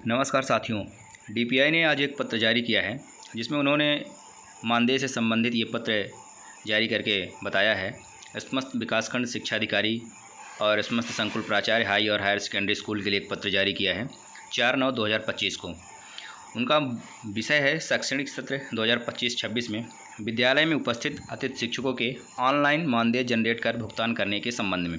नमस्कार साथियों। डीपीआई ने आज एक पत्र जारी किया है जिसमें उन्होंने मानदेय से संबंधित ये पत्र जारी करके बताया है। समस्त विकासखंड शिक्षा अधिकारी और समस्त संकुल प्राचार्य हाई और हायर सेकेंडरी स्कूल के लिए एक पत्र जारी किया है 4/9/2025 को। उनका विषय है शैक्षणिक सत्र 2025-26 में विद्यालय में उपस्थित अतिथि शिक्षकों के ऑनलाइन मानदेय जनरेट कर भुगतान करने के संबंध में।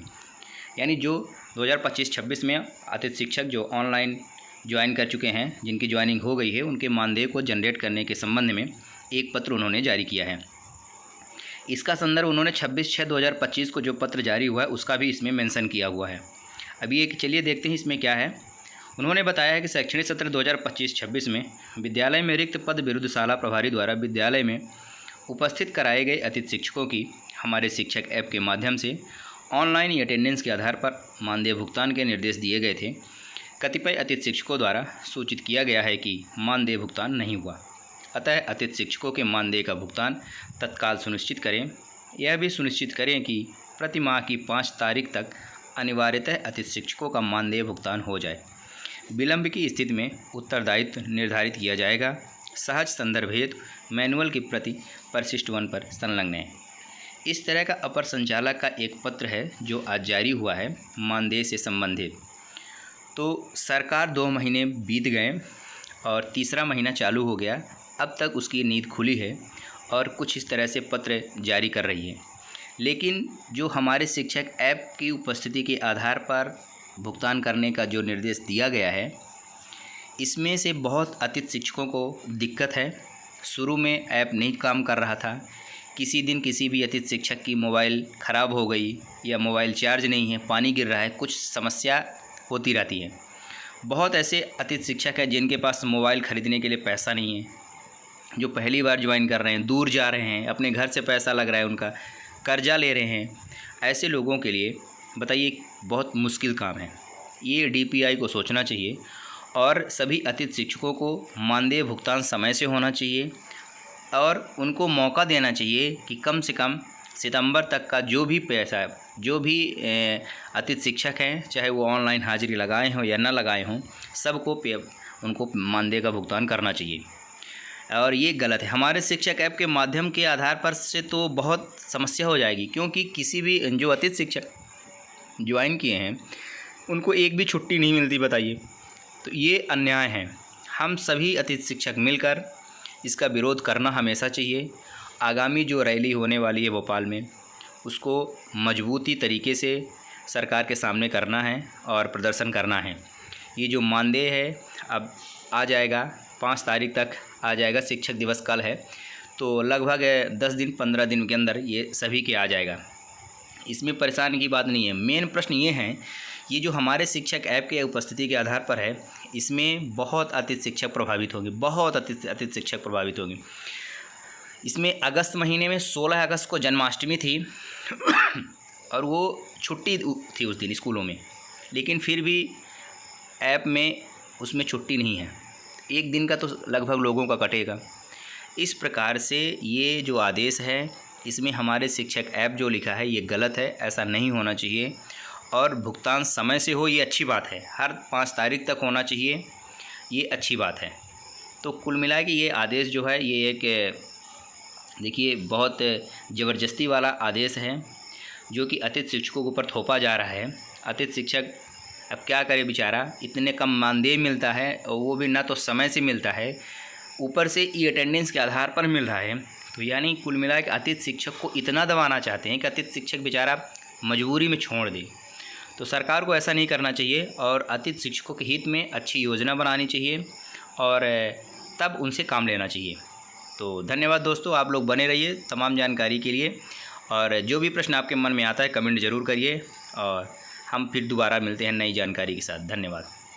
यानी जो 2025-26 में अतिथि शिक्षक जो ऑनलाइन ज्वाइन कर चुके हैं, जिनकी ज्वाइनिंग हो गई है, उनके मानदेय को जनरेट करने के संबंध में एक पत्र उन्होंने जारी किया है। इसका संदर्भ उन्होंने 26/6/2025 को जो पत्र जारी हुआ है उसका भी इसमें मेंशन किया हुआ है। अभी एक चलिए देखते हैं इसमें क्या है। उन्होंने बताया है कि शैक्षणिक सत्र 2025-26 में विद्यालय में रिक्त पद विरुद्ध शाला प्रभारी द्वारा विद्यालय में उपस्थित कराए गए अतिथि शिक्षकों की हमारे शिक्षक ऐप के माध्यम से ऑनलाइन अटेंडेंस के आधार पर मानदेय भुगतान के निर्देश दिए गए थे। कतिपय अतिथि शिक्षकों द्वारा सूचित किया गया है कि मानदेय भुगतान नहीं हुआ, अतः अतिथि शिक्षकों के मानदेय का भुगतान तत्काल सुनिश्चित करें। यह भी सुनिश्चित करें कि प्रति माह की 5 तारीख तक अनिवार्यतः अतिथि शिक्षकों का मानदेय भुगतान हो जाए। विलंब की स्थिति में उत्तरदायित्व निर्धारित किया जाएगा। सहज संदर्भ हेतु मैनुअल की प्रति परिशिष्ट 1 पर संलग्न है। इस तरह का अपर संचालक का एक पत्र है जो आज जारी हुआ है मानदेय से संबंधित। तो सरकार 2 महीने बीत गए और तीसरा महीना चालू हो गया। अब तक उसकी नींद खुली है और कुछ इस तरह से पत्र जारी कर रही है। लेकिन जो हमारे शिक्षक ऐप की उपस्थिति के आधार पर भुगतान करने का जो निर्देश दिया गया है, इसमें से बहुत अतिथि शिक्षकों को दिक्कत है। शुरू में ऐप नहीं काम कर रहा था। किसी दिन किसी भी अतिथि शिक्षक की मोबाइल ख़राब हो गई या मोबाइल चार्ज नहीं है, पानी गिर रहा है, कुछ समस्या होती रहती है। बहुत ऐसे अतिथि शिक्षक हैं जिनके पास मोबाइल ख़रीदने के लिए पैसा नहीं है, जो पहली बार ज्वाइन कर रहे हैं, दूर जा रहे हैं, अपने घर से पैसा लग रहा है, उनका कर्जा ले रहे हैं। ऐसे लोगों के लिए बताइए बहुत मुश्किल काम है। ये डीपीआई को सोचना चाहिए और सभी अतिथि शिक्षकों को मानदेय भुगतान समय से होना चाहिए और उनको मौका देना चाहिए कि कम से कम सितंबर तक का जो भी पैसा, जो भी अतिथि शिक्षक हैं, चाहे वो ऑनलाइन हाजिरी लगाए हों या ना लगाए हों, सबको उनको मानदेय का भुगतान करना चाहिए। और ये गलत है। हमारे शिक्षक ऐप के माध्यम के आधार पर से तो बहुत समस्या हो जाएगी, क्योंकि किसी भी जो अतिथि शिक्षक ज्वाइन किए हैं उनको एक भी छुट्टी नहीं मिलती। बताइए, तो ये अन्याय है। हम सभी अतिथि शिक्षक मिलकर इसका विरोध करना हमेशा चाहिए। आगामी जो रैली होने वाली है भोपाल में, उसको मजबूती तरीके से सरकार के सामने करना है और प्रदर्शन करना है। ये जो मानदेय है अब आ जाएगा, 5 तारीख तक आ जाएगा। शिक्षक दिवस कल है, तो लगभग 10 दिन 15 दिन के अंदर ये सभी के आ जाएगा। इसमें परेशानी की बात नहीं है। मेन प्रश्न ये है, ये जो हमारे शिक्षक ऐप के उपस्थिति के आधार पर है, इसमें बहुत अतिथि शिक्षक प्रभावित होंगे, बहुत अतिथि शिक्षक प्रभावित होंगे। इसमें अगस्त महीने में 16 अगस्त को जन्माष्टमी थी और वो छुट्टी थी उस दिन स्कूलों में, लेकिन फिर भी ऐप में उसमें छुट्टी नहीं है। एक दिन का तो लगभग लोगों का कटेगा। इस प्रकार से ये जो आदेश है, इसमें हमारे शिक्षक ऐप जो लिखा है ये गलत है। ऐसा नहीं होना चाहिए और भुगतान समय से हो, ये अच्छी बात है। हर 5 तारीख तक होना चाहिए, ये अच्छी बात है। तो कुल मिला के ये आदेश जो है, ये एक देखिए बहुत ज़बरदस्ती वाला आदेश है जो कि अतिथि शिक्षकों के ऊपर थोपा जा रहा है। अतिथि शिक्षक अब क्या करे बेचारा, इतने कम मानदेय मिलता है और वो भी ना तो समय से मिलता है, ऊपर से ई अटेंडेंस के आधार पर मिल रहा है। तो यानी कुल मिला के अतिथि शिक्षक को इतना दबाना चाहते हैं कि अतिथि शिक्षक बेचारा मजबूरी में छोड़ दे। तो सरकार को ऐसा नहीं करना चाहिए और अतिथि शिक्षकों के हित में अच्छी योजना बनानी चाहिए और तब उनसे काम लेना चाहिए। तो धन्यवाद दोस्तों, आप लोग बने रहिए तमाम जानकारी के लिए और जो भी प्रश्न आपके मन में आता है कमेंट ज़रूर करिए और हम फिर दोबारा मिलते हैं नई जानकारी के साथ। धन्यवाद।